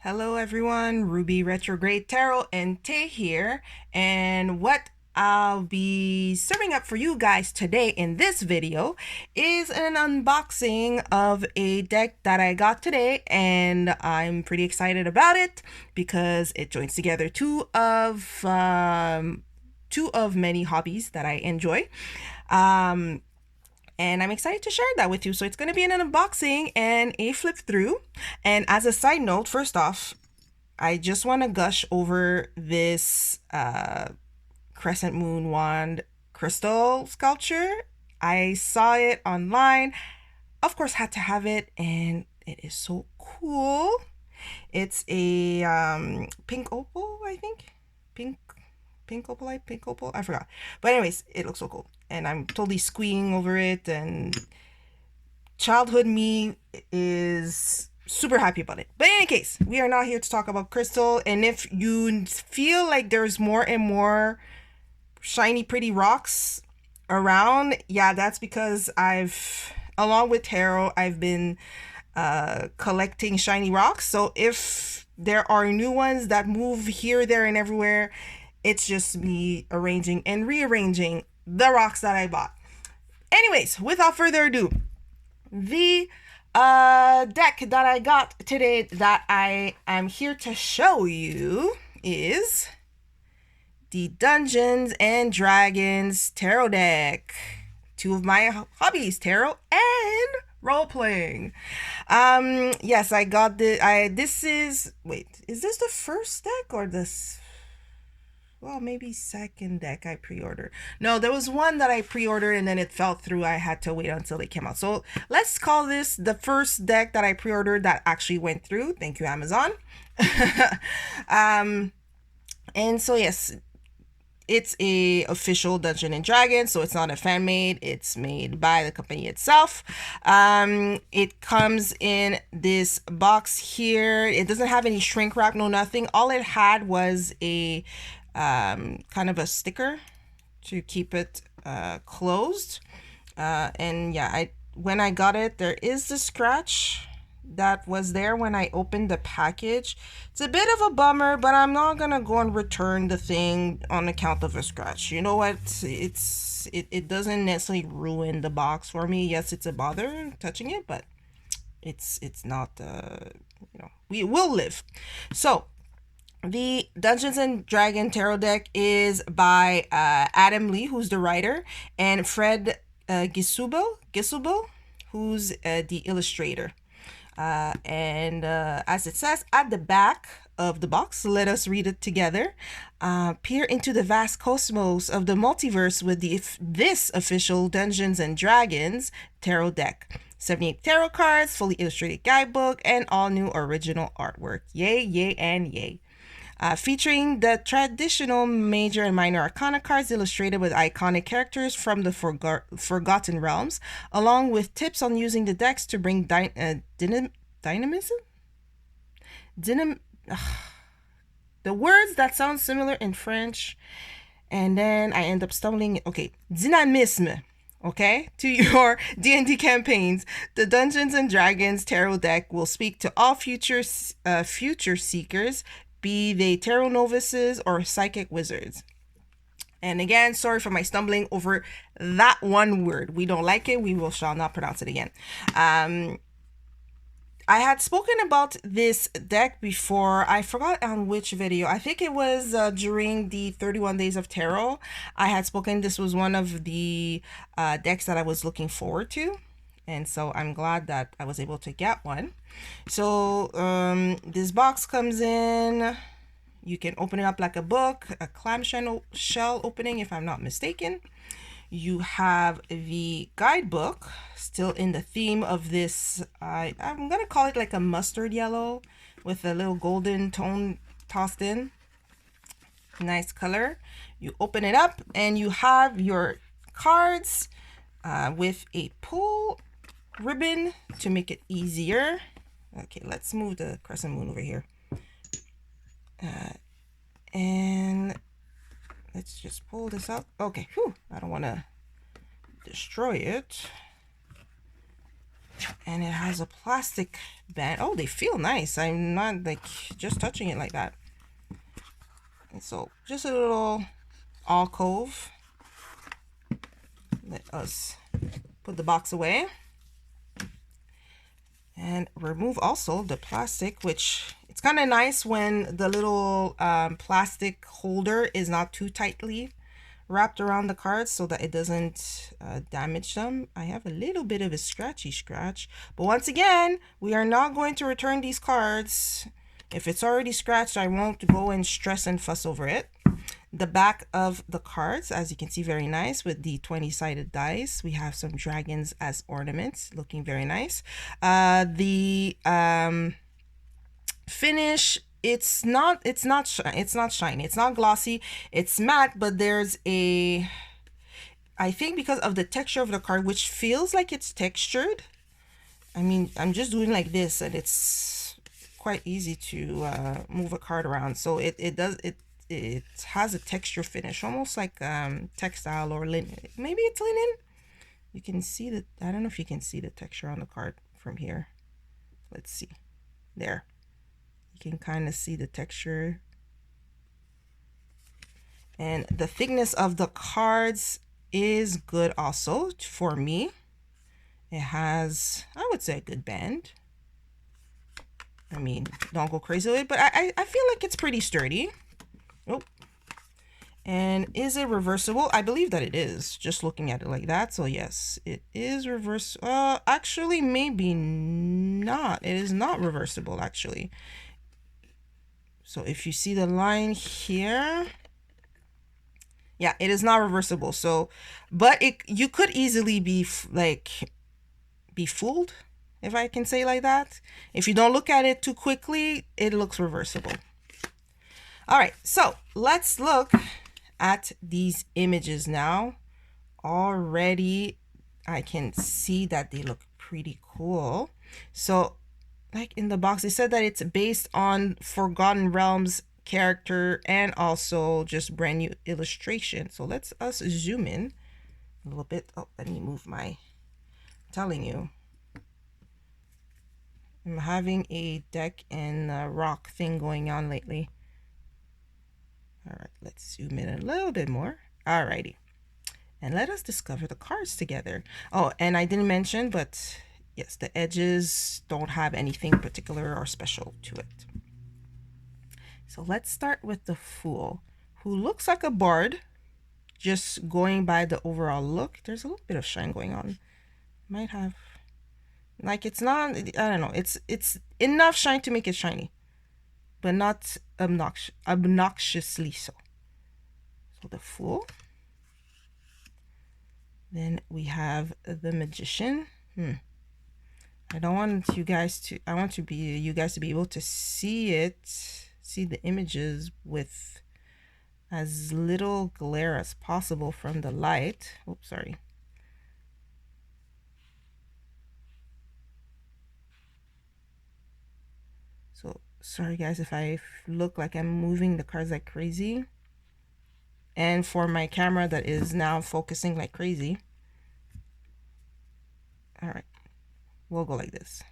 Hello everyone, Ruby Retrograde Tarot and Tay here, and what I'll be serving up for you guys today in this video is an unboxing of a deck that I got today, and I'm pretty excited about it because it joins together two of many hobbies that I enjoy. And I'm excited to share that with you. So it's going to be an unboxing and a flip through. And as a side note, first off, I just want to gush over this crescent moon wand crystal sculpture. I saw it online, of course had to have it, and it is so cool. It's a pink opal, I think. Pink opal, I forgot. But anyways, it looks so cool, and I'm totally squeeing over it, and childhood me is super happy about it. But in any case, we are not here to talk about crystal, and if you feel like there's more and more shiny pretty rocks around, yeah, that's because along with tarot, I've been collecting shiny rocks. So if there are new ones that move here, there, and everywhere, it's just me arranging and rearranging the rocks that I bought. Anyways, without further ado, the deck that I got today that I am here to show you is the Dungeons and Dragons Tarot deck. Two of my hobbies, tarot and role-playing. Yes, I got this is this the first deck or this? Well, maybe second deck I pre-ordered. No, there was one that I pre-ordered and then it fell through. I had to wait until it came out. So let's call this the first deck that I pre-ordered that actually went through. Thank you, Amazon. And so yes, it's a official Dungeon and Dragons, so it's not a fan made. It's made by the company itself. It comes in this box here. It doesn't have any shrink wrap, no nothing. All it had was a kind of a sticker to keep it closed. And yeah, when I got it, there is the scratch that was there when I opened the package. It's a bit of a bummer, but I'm not gonna go and return the thing on account of a scratch. You know what? It doesn't necessarily ruin the box for me. Yes, it's a bother touching it, but it's not we will live. So the Dungeons and Dragon Tarot deck is by Adam Lee, who's the writer, and Fred Giddubel, who's the illustrator. As it says at the back of the box, let us read it together. Peer into the vast cosmos of the multiverse with this official Dungeons and Dragons Tarot deck. 78 tarot cards, fully illustrated guidebook, and all new original artwork. Yay, yay, and yay. Featuring the traditional major and minor arcana cards illustrated with iconic characters from the Forgotten Realms, along with tips on using the decks to bring dynamism? The words that sound similar in French, and then I end up stumbling. Okay, dynamisme. Okay, to your D&D campaigns. The Dungeons and Dragons Tarot deck will speak to all future seekers, be they tarot novices or psychic wizards. And again, sorry for my stumbling over that one word. We don't like it. Shall not pronounce it again. I had spoken about this deck before. I forgot on which video. I think it was during the 31 Days of Tarot. I had spoken. This was one of the decks that I was looking forward to. And so I'm glad that I was able to get one. So this box comes in. You can open it up like a book, a clamshell opening if I'm not mistaken. You have the guidebook, still in the theme of this. I'm going to call it like a mustard yellow with a little golden tone tossed in. Nice color. You open it up and you have your cards with a pull ribbon to make it easier. Okay, let's move the crescent moon over here. And let's just pull this out. Okay, whew, I don't want to destroy it. And it has a plastic band. Oh, they feel nice. I'm not like just touching it like that. And so just a little alcove. Let us put the box away and remove also the plastic, which it's kind of nice when the little plastic holder is not too tightly wrapped around the cards so that it doesn't damage them. I have a little bit of a scratchy scratch, but once again, we are not going to return these cards. If it's already scratched, I won't go and stress and fuss over it. The back of the cards, as you can see, very nice with the 20-sided dice. We have some dragons as ornaments, looking very nice. The finish, it's not shiny, it's not glossy, it's matte, but there's a, I think because of the texture of the card, which feels like it's textured. I mean, I'm just doing like this and it's quite easy to move a card around, so it has a texture finish, almost like textile or linen. Maybe it's linen. You can see the, I don't know if you can see the texture on the card from here. Let's see. There. You can kind of see the texture. And the thickness of the cards is good also for me. It has, I would say, a good band. I mean, don't go crazy with it, but I feel like it's pretty sturdy. Oh. And is it reversible? I believe that it is, just looking at it like that. So yes, it is reverse. Actually, maybe not. It is not reversible, actually. So if you see the line here, yeah, it is not reversible. So, but you could easily be fooled, if I can say like that. If you don't look at it too quickly, it looks reversible. All right, so let's look at these images now. Already, I can see that they look pretty cool. So, like in the box, they said that it's based on Forgotten Realms character and also just brand new illustration. So let's zoom in a little bit. Oh, let me move my, I'm telling you, I'm having a deck and rock thing going on lately. All right, let's zoom in a little bit more. All righty. And let us discover the cards together. Oh, and I didn't mention, but yes, the edges don't have anything particular or special to it. So let's start with the Fool, who looks like a bard. Just going by the overall look, there's a little bit of shine going on. Might have, like, it's not, I don't know, it's enough shine to make it shiny, but not obnoxiously so. So the Fool. Then we have the Magician. I don't want you guys to, I want you guys to be able to see it, see the images with as little glare as possible from the light. Oops, sorry. So sorry guys if I look like I'm moving the cards like crazy. And for my camera that is now focusing like crazy. All right, we'll go like this.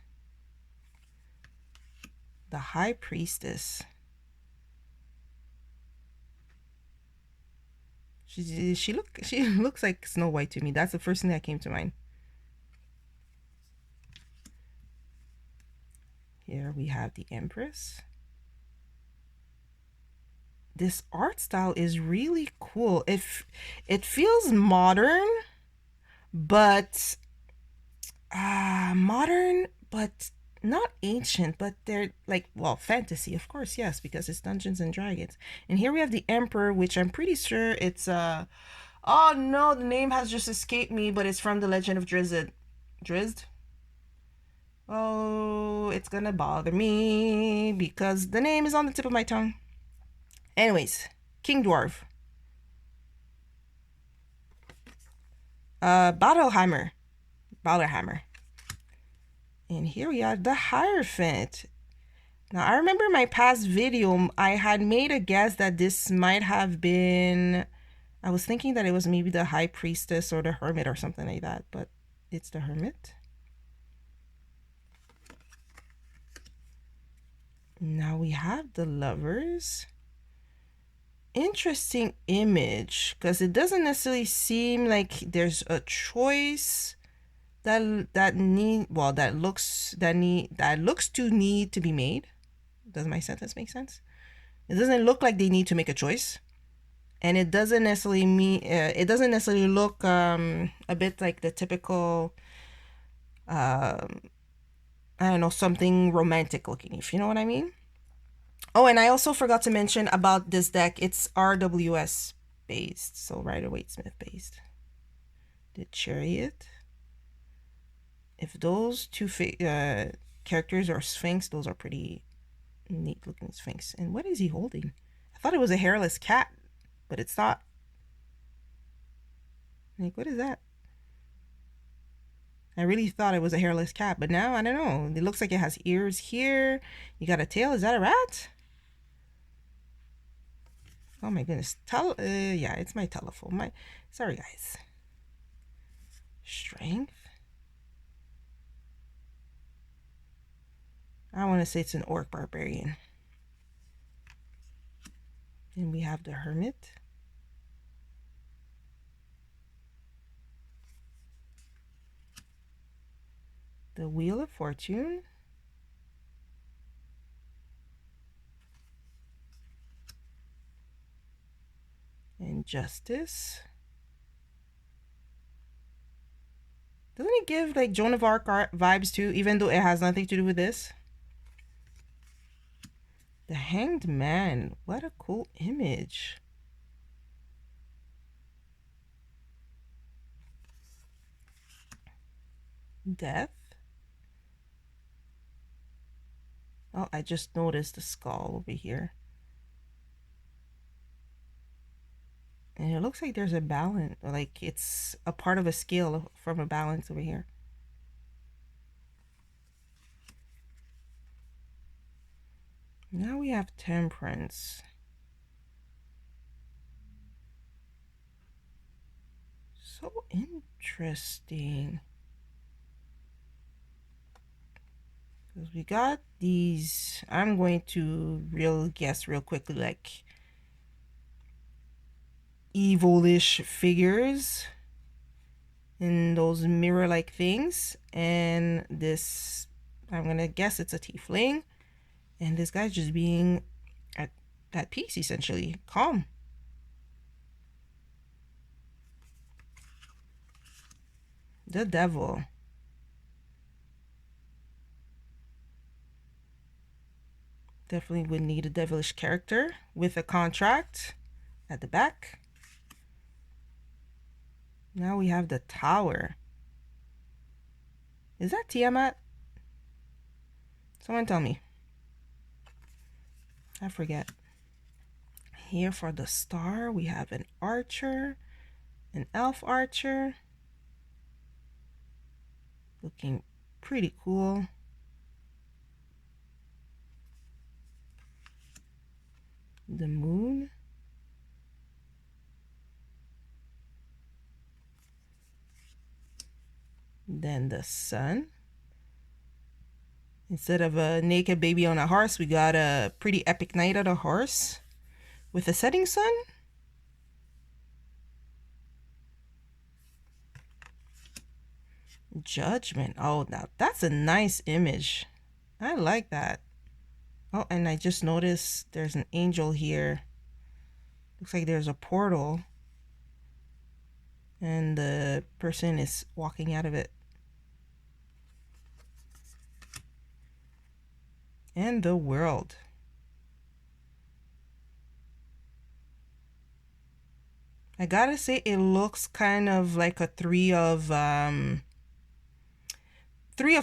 The High Priestess. She looks like Snow White to me. That's the first thing that came to mind. Here we have the Empress. This art style is really cool. It feels modern, but not ancient, but they're like, well, fantasy, of course, yes, because it's Dungeons and Dragons. And here we have the Emperor, which I'm pretty sure it's oh no, the name has just escaped me, but it's from the Legend of Drizzt. Drizzt? Oh, it's gonna bother me because the name is on the tip of my tongue. Anyways, King Dwarf. Battlehammer. And here we are, the Hierophant. Now, I remember my past video, I had made a guess that this might have been, I was thinking that it was maybe the High Priestess or the Hermit or something like that, but it's the Hermit. Now we have the Lovers. Interesting image, because it doesn't necessarily seem like there's a choice that looks to need to be made. Does my sentence make sense? It doesn't look like they need to make a choice, and it doesn't necessarily look a bit like the typical I don't know, something romantic looking, if you know what I mean. Oh, and I also forgot to mention about this deck. It's RWS based, so Rider-Waite-Smith based. The Chariot. If those two characters are Sphinx, those are pretty neat looking Sphinx. And what is he holding? I thought it was a hairless cat, but it's not. Like, what is that? I really thought it was a hairless cat, but now I don't know. It looks like it has ears here. You got a tail. Is that a rat? Oh my goodness. Yeah, it's my telephone. Sorry guys. Strength. I want to say it's an orc barbarian. And we have the Hermit. The Wheel of Fortune. And Justice. Doesn't it give like Joan of Arc vibes too, even though it has nothing to do with this? The Hanged Man. What a cool image. Death. Oh, I just noticed the skull over here. And it looks like there's a balance, like it's a part of a scale from a balance over here. Now we have Temperance. So interesting. Because we got these, I'm going to guess real quickly, like evilish figures in those mirror-like things. And this, I'm going to guess it's a tiefling. And this guy's just being at peace, essentially. Calm. The Devil. Definitely would need a devilish character with a contract at the back. Now we have the Tower. Is that Tiamat? Someone tell me. I forget. Here for the Star, we have an archer, an elf archer. Looking pretty cool. The Moon. Then the Sun. Instead of a naked baby on a horse, we got a pretty epic knight on a horse with a setting sun. Judgment. Oh, now that's a nice image. I like that. Oh, and I just noticed there's an angel here. Looks like there's a portal. And the person is walking out of it. And the World. I gotta say, it looks kind of like a three of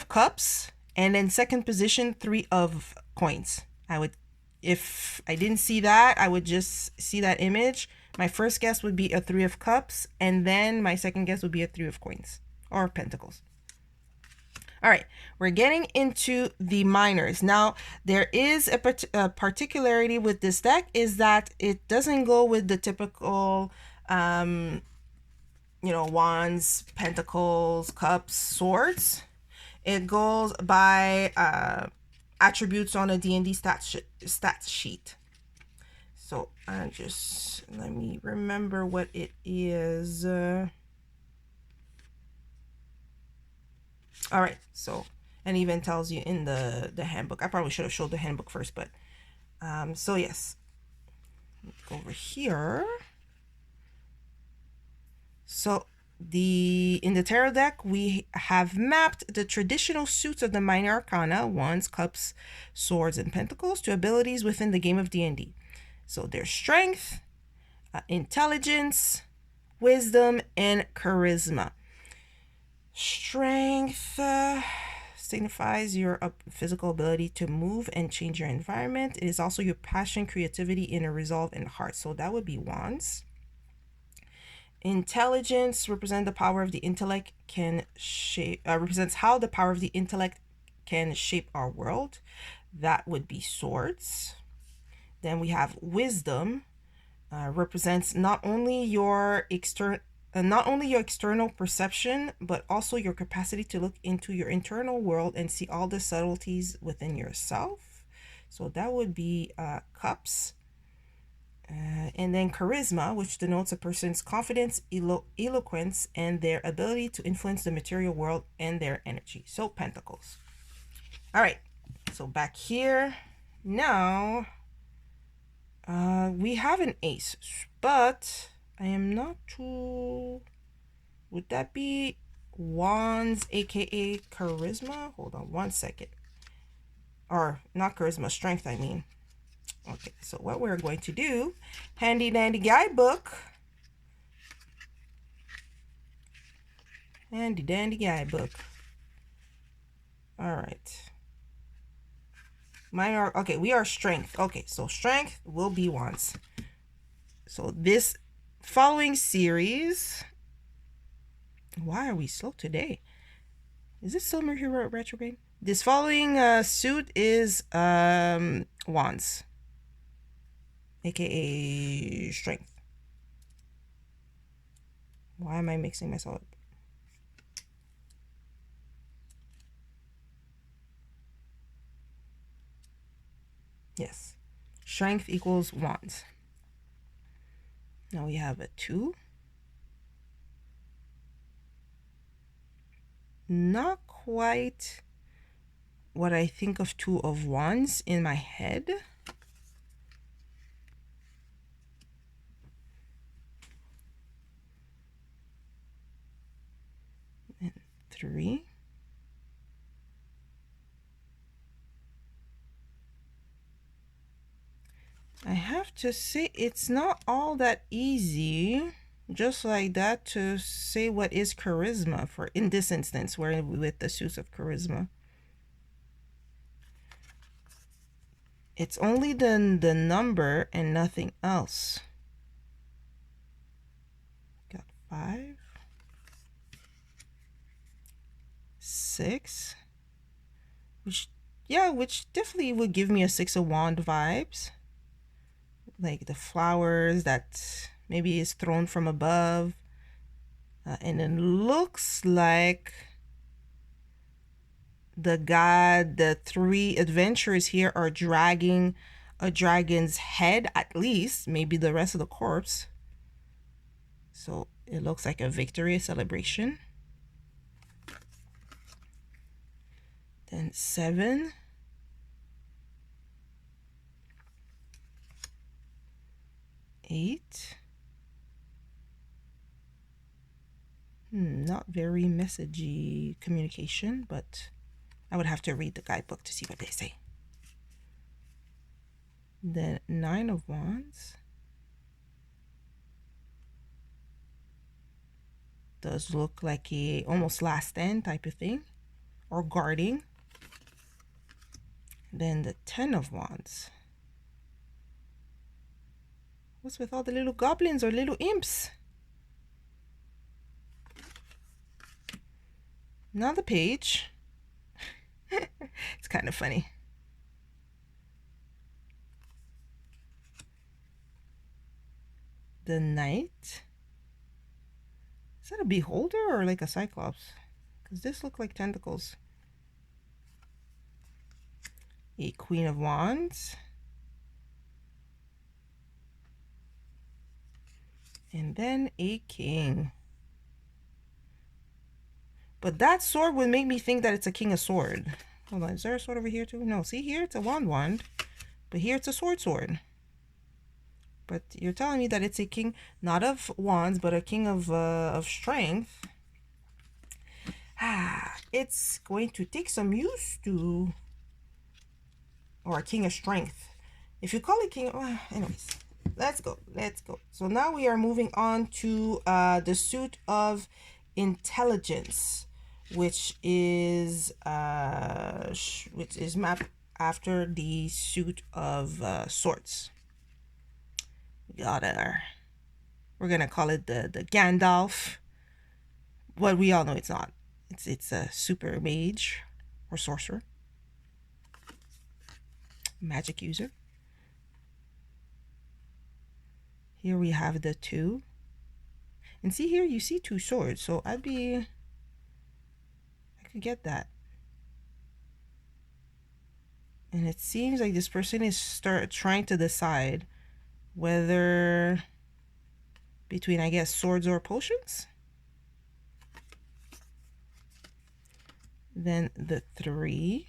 cups, and then second position, 3 of coins. If I didn't see that, I would just see that image. My first guess would be a 3 of cups, and then my second guess would be a 3 of coins or pentacles. All right, we're getting into the minors. Now, there is a particularity with this deck is that it doesn't go with the typical, wands, pentacles, cups, swords. It goes by attributes on a D&D stats sheet. So let me remember what it is. All right, so, and even tells you in the handbook. I probably should have showed the handbook first, but so yes, go over here. So in the tarot deck, we have mapped the traditional suits of the minor arcana, wands, cups, swords, and pentacles, to abilities within the game of D&D. So there's strength, intelligence, wisdom, and charisma. Strength signifies your physical ability to move and change your environment. It is also your passion, creativity, inner resolve, and heart. So that would be wands. Intelligence represents the power of the intellect represents how the power of the intellect can shape our world. That would be swords. Then we have wisdom, represents not only your external perception, but also your capacity to look into your internal world and see all the subtleties within yourself. So that would be cups. And then charisma, which denotes a person's confidence, eloquence, and their ability to influence the material world and their energy. So pentacles. All right, so back here now, we have an ace, but I am not too... Would that be wands, aka charisma? Hold on one second. Or not charisma, strength, I mean. Okay, so what we're going to do, handy dandy guidebook. Handy dandy guidebook. All right. Okay, we are strength. Okay, so strength will be wands. So this following series, why are we slow today? Is this still Mercury retrograde? This following suit is wands, aka strength. Why am I mixing myself up? Yes, strength equals wands. Now we have a 2. Not quite what I think of 2 of wands in my head. And 3. I have to say it's not all that easy just like that to say what is charisma for in this instance, where with the suits of charisma. It's only the number and nothing else. Got 5, 6, which definitely would give me a 6 of wand vibes. Like the flowers that maybe is thrown from above. And it looks like the 3 adventurers here are dragging a dragon's head, at least, maybe the rest of the corpse. So it looks like a victory, a celebration. Then 7. 8. Not very messagey communication, but I would have to read the guidebook to see what they say. Then 9 of wands. Does look like a almost last stand type of thing, or guarding. Then the 10 of wands. What's with all the little goblins or little imps? Now the page. It's kind of funny. The knight. Is that a beholder or like a cyclops? Because this looks like tentacles. a Queen of Wands, and then a King. But that sword would make me think that it's a King of Sword. Hold on, is there a sword over here too? No, see here it's a wand, but here it's a sword. But you're telling me that it's a king, not of wands, but a king of strength. It's going to take some use to, or a king of strength. If you call it king, anyways, let's go. So now we are moving on to the suit of intelligence, which is mapped after the suit of swords. We're gonna call it the Gandalf. Well, we all know it's not. It's a super mage or sorcerer, magic user. Here we have the 2, and see here you see 2 swords. So I could get that. And it seems like this person is trying to decide whether between, I guess, swords or potions. Then the 3.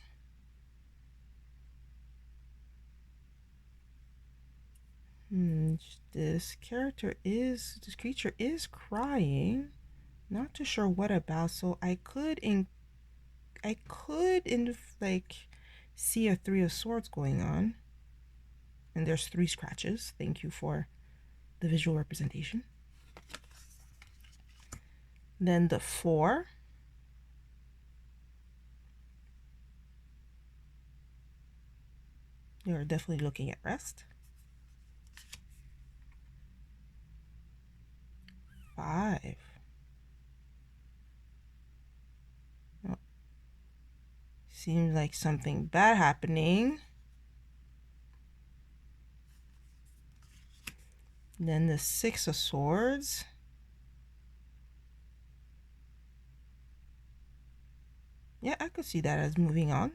This creature is crying. Not too sure what about. So I could see a 3 of swords going on. And there's 3 scratches. Thank you for the visual representation. Then the 4. You're definitely looking at rest. 5. Oh. Seems like something bad happening. Then the 6 of swords. Yeah, I could see that as moving on.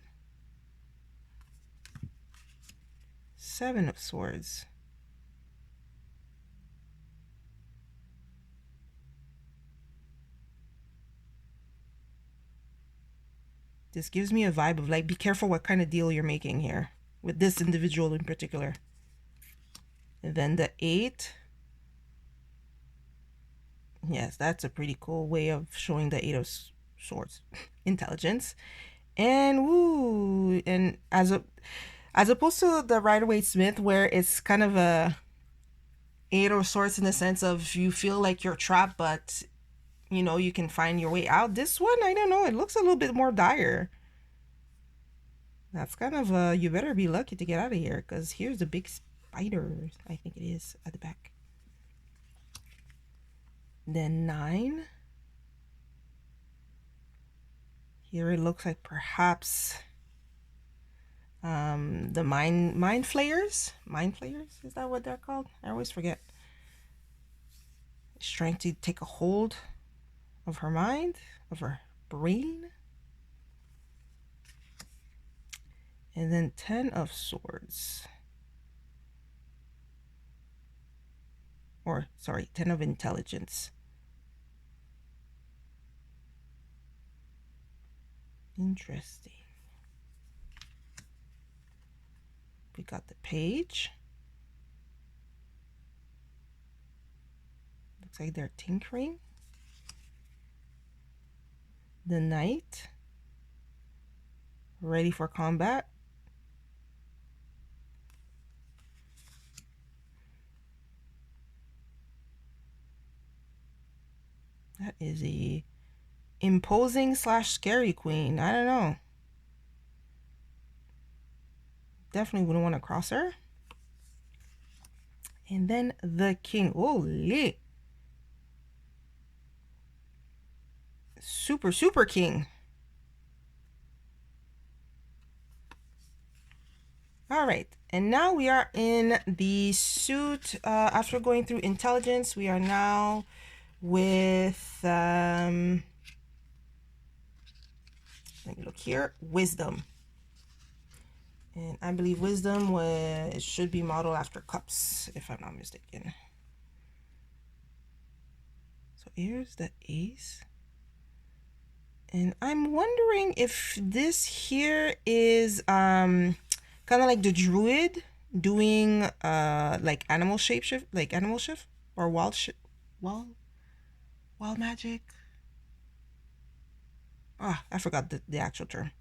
7 of swords. This gives me a vibe of like, be careful what kind of deal you're making here with this individual in particular. And then the 8. Yes, that's a pretty cool way of showing the 8 of swords. Intelligence. And woo, and as opposed to the Rider-Waite-Smith, where it's kind of a 8 of swords in the sense of you feel like you're trapped, but you know you can find your way out. This one, I don't know, it looks a little bit more dire. That's kind of you better be lucky to get out of here, because here's the big spider, I think it is, at the back. Then 9. Here it looks like perhaps the mind flayers. Mind flayers, is that what they're called? I always forget. She's trying to take a hold of her mind, of her brain. And then 10 of swords. Or, sorry, 10 of intelligence. Interesting. We got the page. Looks like they're tinkering. The knight. Ready for combat. That is a imposing / scary queen. I don't know. Definitely wouldn't want to cross her. And then the king. Holy. Super, super king. All right. And now we are in the suit. After going through intelligence, we are now with, let me look here, wisdom. And I believe wisdom should be modeled after cups, if I'm not mistaken. So here's the ace. And I'm wondering if this here is kind of like the druid doing like animal shapeshift, like animal shift or wild magic. Ah, I forgot the actual term.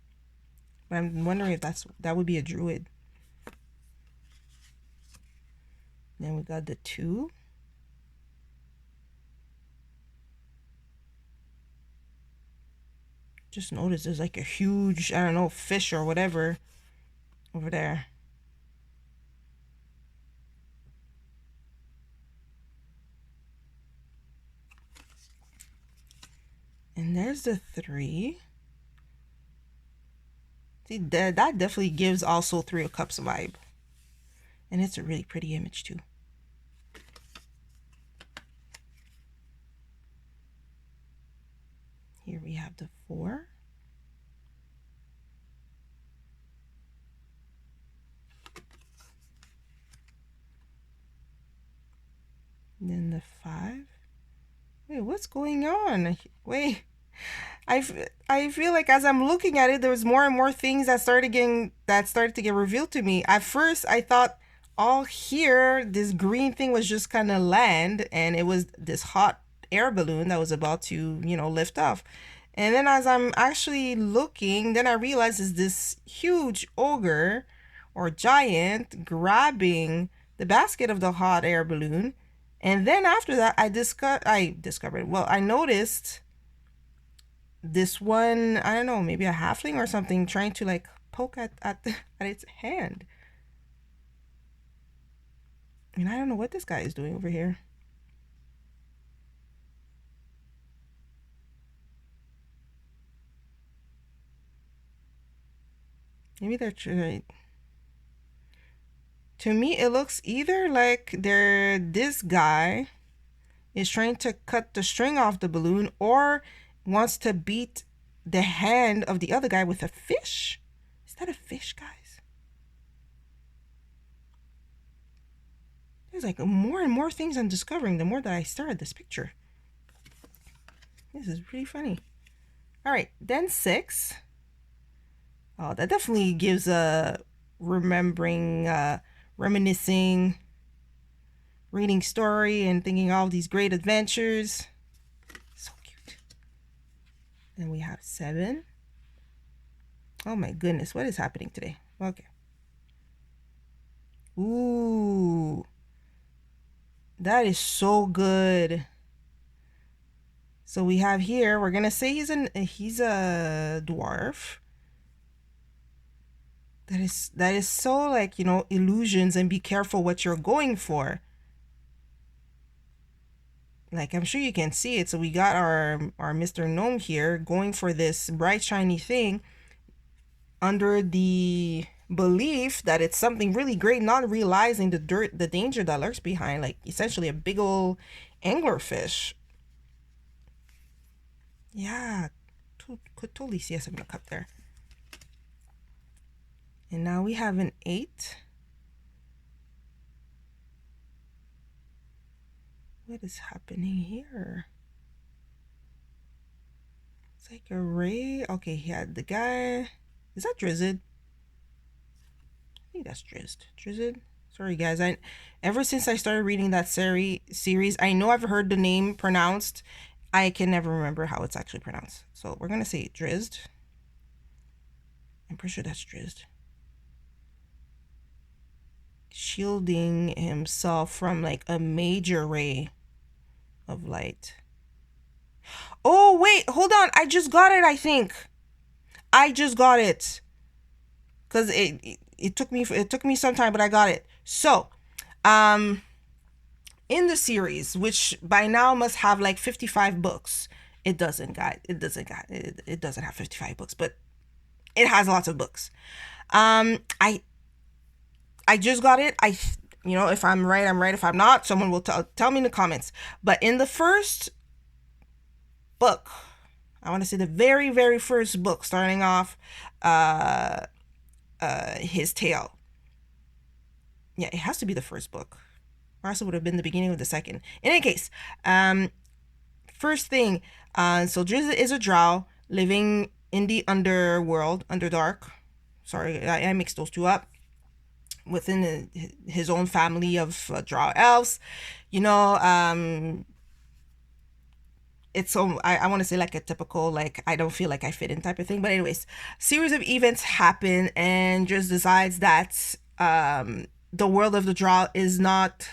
But I'm wondering if that would be a druid. Then we got the 2. Just notice there's like a huge, I don't know, fish or whatever over there. And there's the 3. See, that definitely gives also 3 of Cups vibe. And it's a really pretty image too. Here we have the 4. And then the 5. Wait, what's going on? Wait, I feel like as I'm looking at it, there was more and more things that started to get revealed to me. At first, I thought all here, this green thing was just kind of land, and it was this hot air balloon that was about to, lift off. And then as I'm actually looking, then I realized it's this huge ogre or giant grabbing the basket of the hot air balloon. And then after that, I noticed this one, I don't know, maybe a halfling or something, trying to like poke at its hand. And I don't know what this guy is doing over here. Maybe they're trying. To me, it looks either like this guy is trying to cut the string off the balloon or wants to beat the hand of the other guy with a fish. Is that a fish, guys? There's like more and more things I'm discovering the more that I stare at this picture. This is pretty funny. All right, then 6. Oh, that definitely gives a remembering, reminiscing, reading story and thinking all these great adventures. So cute. Then we have 7. Oh my goodness, what is happening today? Okay. Ooh. That is so good. So we have here, we're gonna say he's a dwarf. That is so like, illusions, and be careful what you're going for. Like, I'm sure you can see it. So we got our Mr. Gnome here going for this bright shiny thing under the belief that it's something really great, not realizing the danger that lurks behind, like essentially a big old anglerfish. Yeah, could totally see us having a cup there. And now we have an 8. What is happening here? It's like a ray. Okay, he had the guy. Is that Drizzt? I think that's Drizzt. Sorry, guys. Ever since I started reading that series, I know I've heard the name pronounced. I can never remember how it's actually pronounced. So we're gonna say Drizzt. I'm pretty sure that's Drizzt. Shielding himself from like a major ray of light. Oh wait, hold on. I just got it. I think I just got it because it took me some time, but I got it. So, in the series, which by now must have like 55 books, it doesn't have 55 books, but it has lots of books. I just got it. If I'm right, I'm right. If I'm not, someone will tell me in the comments. But in the first book, I want to say the very, very first book, starting off, his tale. Yeah, it has to be the first book, or else it would have been the beginning of the second. In any case, first thing, so Drizzt is a drow living in the underworld, underdark. Sorry, I mixed those two up. Within his own family of drow elves, you know, it's so I want to say like a typical like I don't feel like I fit in type of thing. But anyways, series of events happen and just decides that the world of the drow is not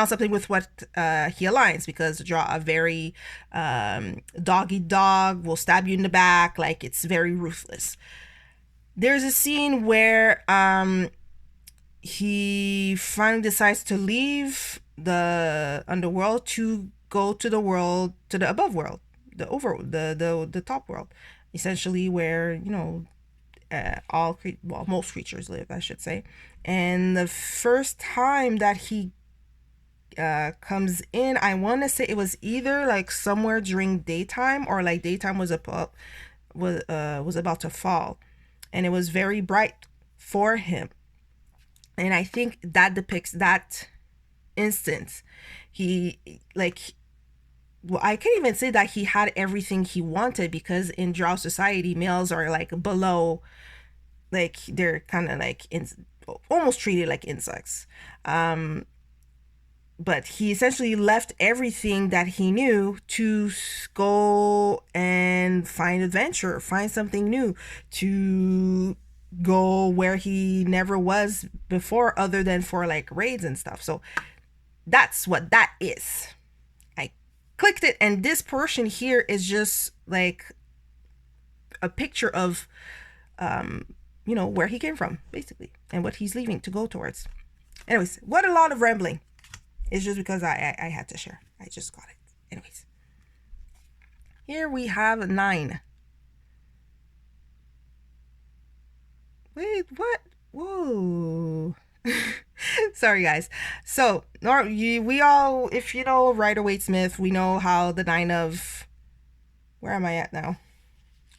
something with what he aligns, because the drow are very dog eat dog, will stab you in the back, like it's very ruthless. There's a scene where he finally decides to leave the underworld to go to the world, to the above world, the over the top world, essentially, where, you know, most creatures live, I should say. And the first time that he comes in, I want to say it was either like somewhere during daytime, or like daytime was about to fall, and it was very bright for him. And I think that depicts that instance. He, like, well, I can't even say that he had everything he wanted, because in drow society, males are like below, like they're kind of like almost treated like insects. But he essentially left everything that he knew to go and find adventure, find something new, to go where he never was before, other than for like raids and stuff. So that's what that is. I clicked it, and this portion here is just like a picture of you know, where he came from, basically, and what he's leaving to go towards. Anyways, what a lot of rambling. It's just because I had to share. I just got it. Anyways, here we have 9. Wait, what? Whoa. Sorry, guys. So, we all, if you know Rider-Waite-Smith, we know how the 9 of... Where am I at now?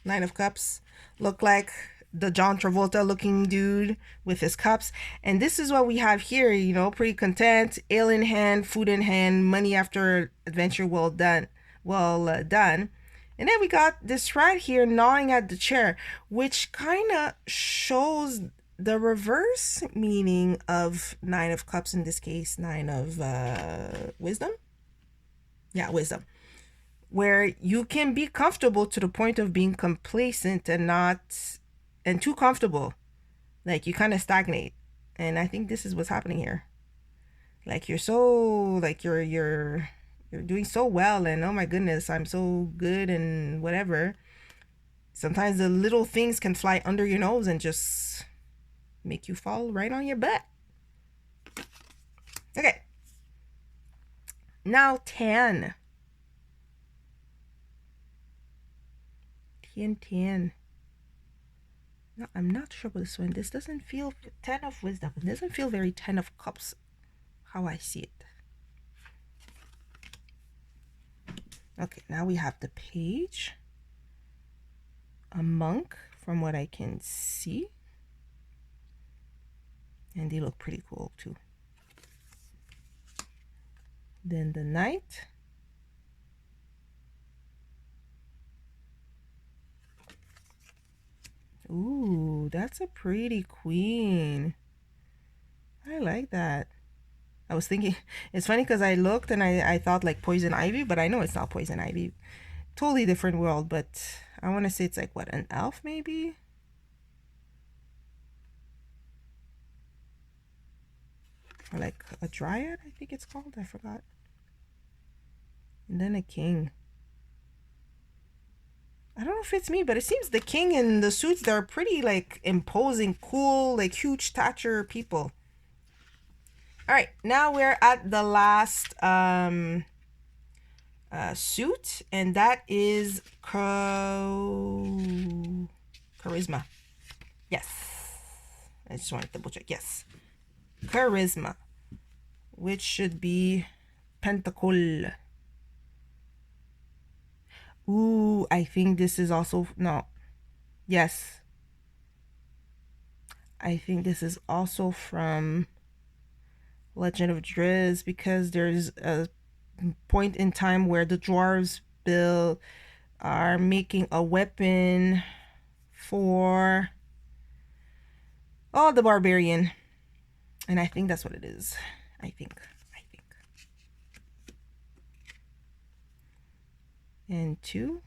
9 of Cups look like. The John Travolta looking dude with his cups. And this is what we have here, you know, pretty content, ale in hand, food in hand, money after adventure well done. And then we got this right here gnawing at the chair, which kind of shows the reverse meaning of 9 of Cups, in this case, 9 of wisdom. Yeah, wisdom. Where you can be comfortable to the point of being complacent and too comfortable. Like you kind of stagnate. And I think this is what's happening here. Like you're so, like you're doing so well, and oh my goodness, I'm so good and whatever. Sometimes the little things can fly under your nose and just make you fall right on your butt. Okay. Now 10. 10. No, I'm not sure about this one. This doesn't feel 10 of wisdom. It doesn't feel very 10 of cups, how I see it. Okay, now we have the page. A monk, from what I can see. And they look pretty cool too. Then the knight. Ooh, that's a pretty queen. I like that. I was thinking, it's funny because I looked and I thought like poison ivy, but I know it's not poison ivy. Totally different world, but I want to say it's like, what, an elf maybe? Or like a dryad, I think it's called. I forgot. And then a king. I don't know if it's me, but it seems the king and the suits, they're pretty like imposing, cool, like huge stature people. All right, now we're at the last suit, and that is charisma. Yes, I just want to double check. Yes, charisma, which should be pentacle. Ooh, I think this is also, no. Yes. I think this is also from Legend of Driz, because there's a point in time where the dwarves are making a weapon for the barbarian, and I think that's what it is. I think. And 2.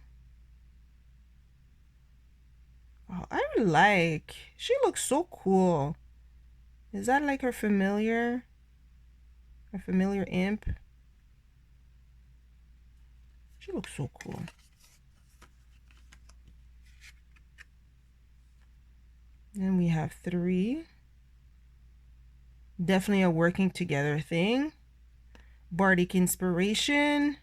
Oh, I like. She looks so cool. Is that like her familiar? Her familiar imp? She looks so cool. Then we have 3. Definitely a working together thing. Bardic inspiration.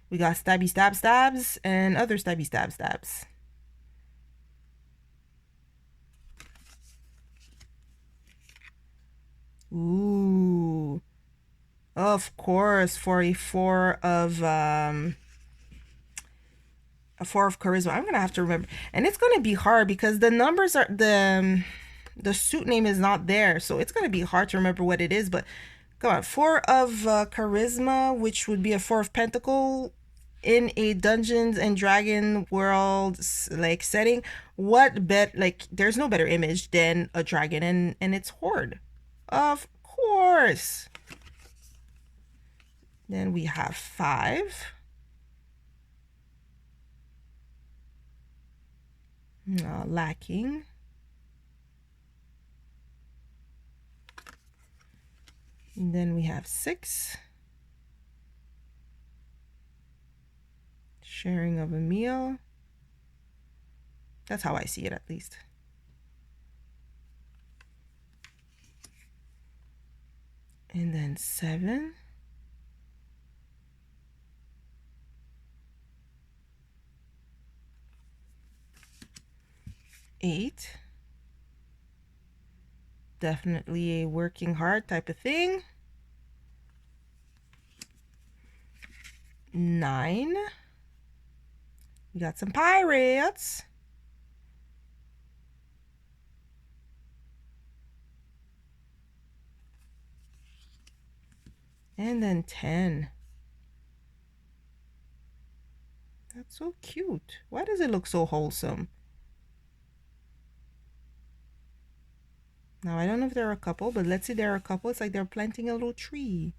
We got stabby stab stabs and other stabby stab stabs. Ooh. Of course, for a 4 of charisma. I'm gonna have to remember, and it's gonna be hard because the numbers are the suit name is not there, so it's gonna be hard to remember what it is. But come on, 4 of charisma, which would be a 4 of pentacle in a Dungeons and Dragon world like setting. There's no better image than a dragon and its horde, of course. Then we have 5. Lacking. And then we have 6. Sharing of a meal. That's how I see it, at least. And then 7. Eight. Definitely a working hard type of thing. 9. We got some pirates. And then 10. That's so cute. Why does it look so wholesome? Now, I don't know if there are a couple, but let's say there are a couple. It's like they're planting a little tree.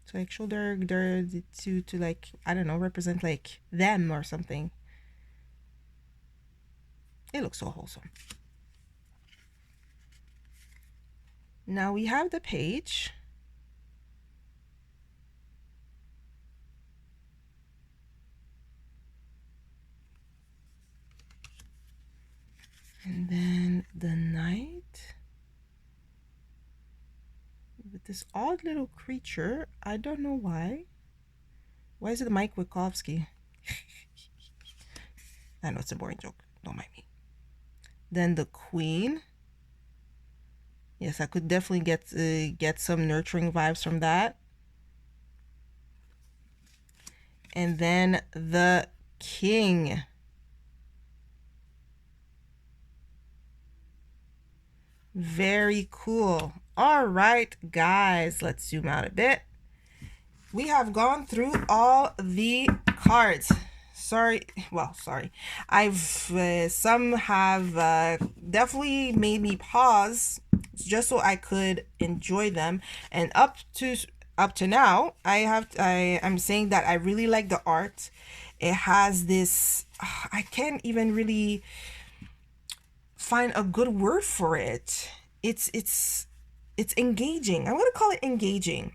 So like, show they're to like, I don't know, represent like them or something. It looks so wholesome. Now we have the page. And then the knight. With this odd little creature. I don't know why. Why is it Mike Wachowski? I know it's a boring joke. Don't mind me. Then the queen. Yes, I could definitely get some nurturing vibes from that. And then the king. Very cool. All right, guys, let's zoom out a bit. We have gone through all the cards. Sorry. I've some have definitely made me pause just so I could enjoy them. And up to now, I'm saying that I really like the art. It has this. I can't even really find a good word for it. It's engaging. I'm gonna call it engaging.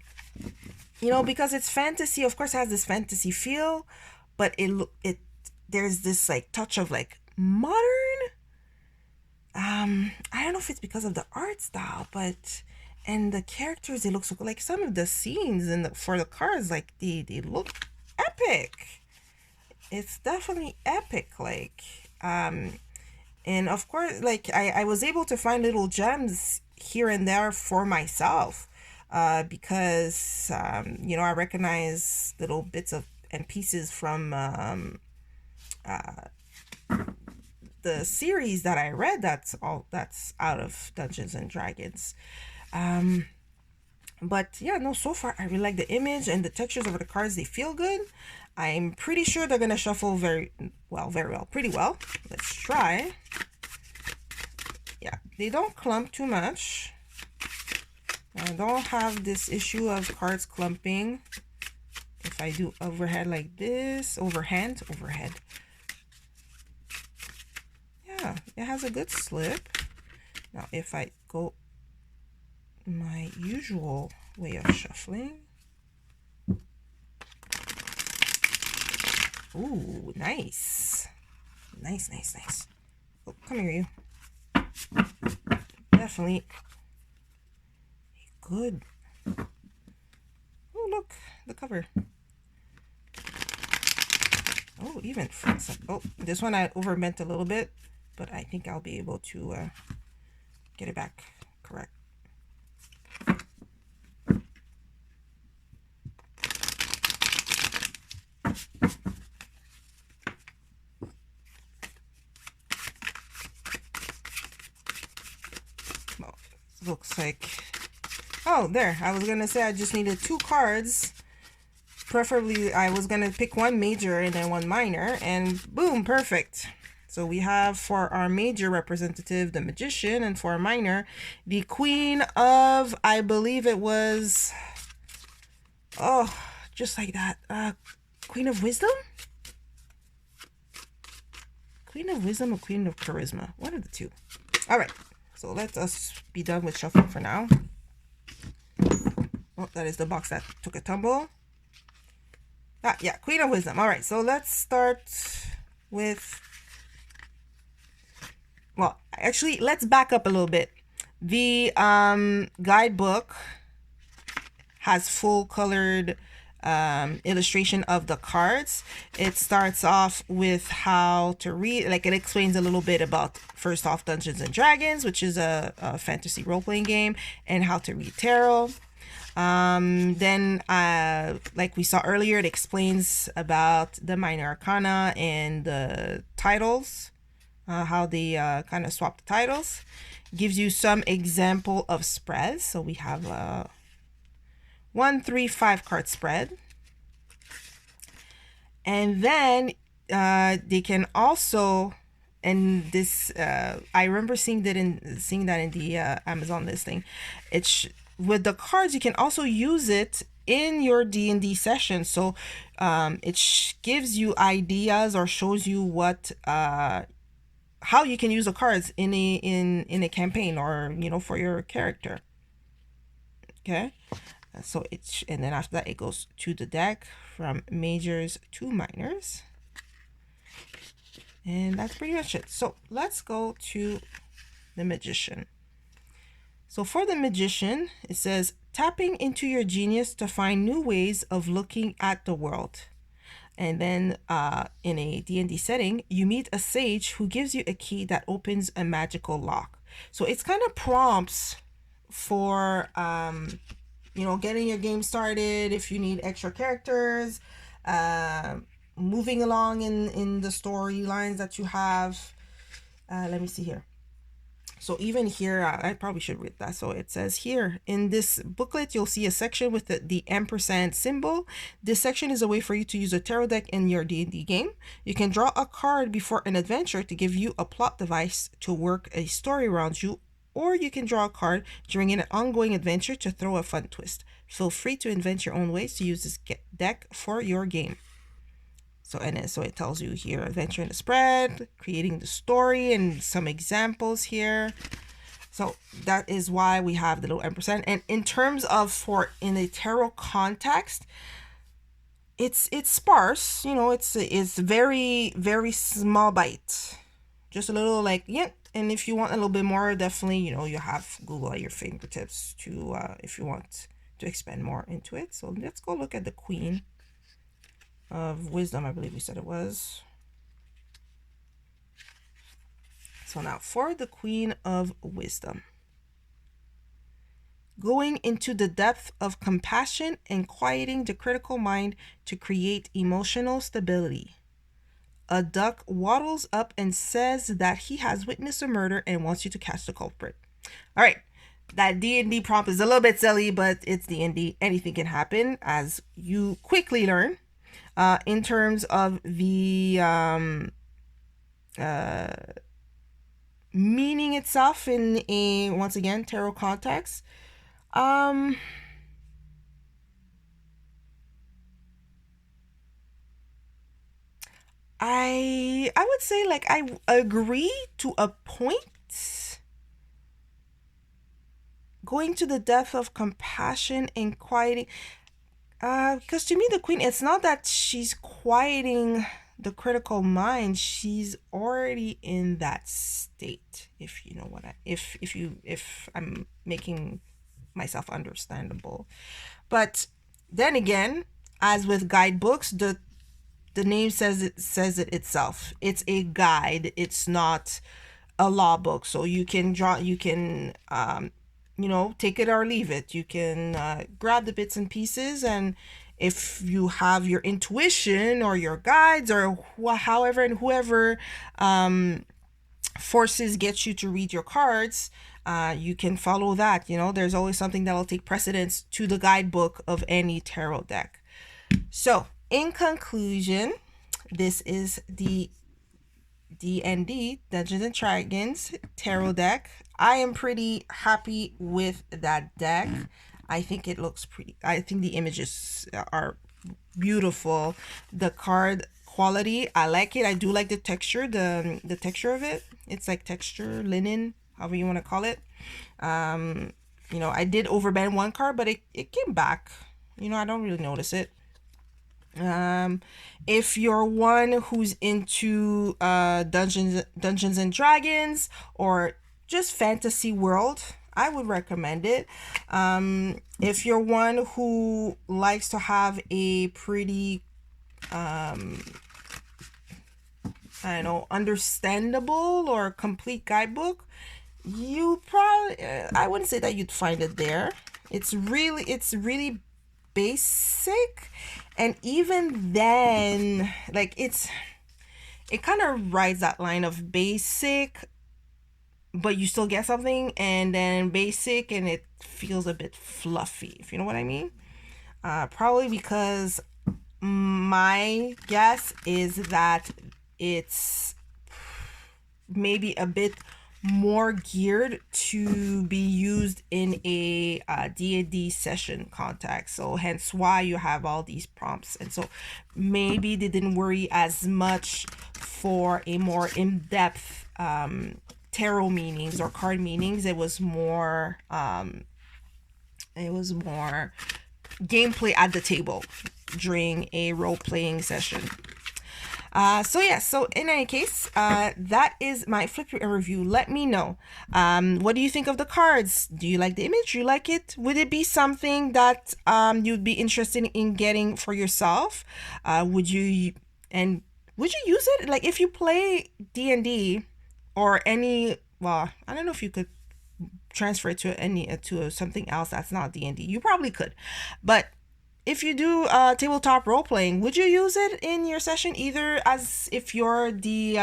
Because it's fantasy. Of course, it has this fantasy feel, but it there's this like touch of like modern. I don't know if it's because of the art style, and the characters, they look so like some of the scenes for the cards, like they look epic. It's definitely epic, like and of course, like I was able to find little gems here and there for myself, because I recognize little bits of and pieces from the series that I read that's out of Dungeons and Dragons. But yeah, no, so far I really like the image and the textures of the cards. They feel good. I'm pretty sure they're gonna shuffle very well, pretty well. Let's try. Yeah, they don't clump too much. I don't have this issue of cards clumping. If I do overhead like this, overhead. Yeah, it has a good slip. Now, if I go my usual way of shuffling. Ooh, nice. Nice. Oh, come here, you. Definitely good. Oh, look, the cover. Oh, even fronts. Oh, this one I overbent a little bit, but I think I'll be able to get it back correct. Well, looks like, oh, there. I was gonna say I just needed 2 cards. Preferably, I was gonna pick one major and then one minor, and boom, perfect. So we have for our major representative, the Magician, and for our minor, the Queen of, I believe it was, oh, just like that, Queen of Wisdom? Queen of Wisdom or Queen of Charisma? One of the two. All right, so let us be done with shuffling for now. Oh, that is the box that took a tumble. Ah, yeah, Queen of Wisdom. All right, so let's start with, well, actually, let's back up a little bit. The guidebook has full colored illustration of the cards. It starts off with how to read, like it explains a little bit about, first off, Dungeons and Dragons, which is a fantasy role-playing game, and how to read tarot. Then like we saw earlier, it explains about the minor arcana and the titles, how they kind of swap the titles. Gives you some example of spreads. So we have a 1, 3, 5 card spread, and then they can also, and this I remember seeing that in the Amazon listing. It's with the cards, you can also use it in your D&D session. So it gives you ideas or shows you what how you can use the cards in a campaign, or for your character. Okay, so it's, and then after that it goes to the deck from majors to minors, and that's pretty much it. So let's go to the Magician. So for the Magician, it says, tapping into your genius to find new ways of looking at the world. And then in a D&D setting, you meet a sage who gives you a key that opens a magical lock. So it's kind of prompts for, getting your game started, if you need extra characters, moving along in the storylines that you have. Let me see here. So even here, I probably should read that. So it says here, in this booklet, you'll see a section with the Empress symbol. This section is a way for you to use a tarot deck in your D&D game. You can draw a card before an adventure to give you a plot device to work a story around you, or you can draw a card during an ongoing adventure to throw a fun twist. Feel free to invent your own ways to use this deck for your game. So, so it tells you here, adventure in the spread, creating the story, and some examples here. So that is why we have the little Empress. And in terms of in a tarot context, it's sparse. It's very, very small bite. Just a little, like, yeah. And if you want a little bit more, definitely, you have Google at your fingertips to if you want to expand more into it. So let's go look at the Queen of Wisdom, I believe we said it was. So now for the Queen of Wisdom. Going into the depth of compassion and quieting the critical mind to create emotional stability. A duck waddles up and says that he has witnessed a murder and wants you to catch the culprit. All right. That D&D prompt is a little bit silly, but it's D&D. Anything can happen, as you quickly learn. In terms of the meaning itself in a, once again, tarot context, I would say, like, I agree to a point. Going to the depth of compassion and quieting, because to me the queen, it's not that she's quieting the critical mind, she's already in that state, if you know what I, if I'm making myself understandable. But then again, as with guidebooks, the name says it itself. It's a guide. It's not a law book. So you can draw, you can take it or leave it. You can grab the bits and pieces, and if you have your intuition or your guides or however and whoever forces get you to read your cards, you can follow that. There's always something that'll take precedence to the guidebook of any tarot deck. So in conclusion, this is the D&D, Dungeons and Dragons tarot deck. I am pretty happy with that deck. I think it looks pretty. I think the images are beautiful. The card quality, I like it. I do like the texture, the texture of it. It's like texture, linen, however you want to call it. I did overbend one card, but it came back. I don't really notice it. If you're one who's into Dungeons and Dragons or just fantasy world, I would recommend it. If you're one who likes to have a pretty understandable or complete guidebook, you probably, I wouldn't say that you'd find it there. It's really basic, and even then, like, it kind of rides that line of basic, but you still get something, and then basic and it feels a bit fluffy, if you know what I mean. Probably because my guess is that it's maybe a bit more geared to be used in a D&D session context, so hence why you have all these prompts. And so maybe they didn't worry as much for a more in-depth tarot meanings or card meanings. It was more gameplay at the table during a role-playing session. So in any case, that is my flip through and review. Let me know. What do you think of the cards? Do you like the image? Do you like it? Would it be something that you'd be interested in getting for yourself? Would you use it? Like, if you play D&D or any, well, I don't know if you could transfer it to something else that's not D&D. You probably could, but if you do tabletop role playing, would you use it in your session, either as if you're the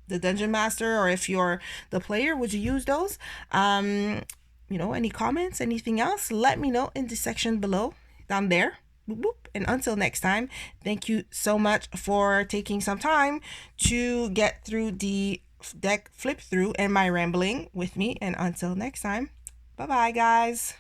dungeon master, or if you're the player? Would you use those? Any comments, anything else? Let me know in the section below, down there. Boop, boop. And until next time, thank you so much for taking some time to get through the deck flip through and my rambling with me. And until next time, bye bye, guys.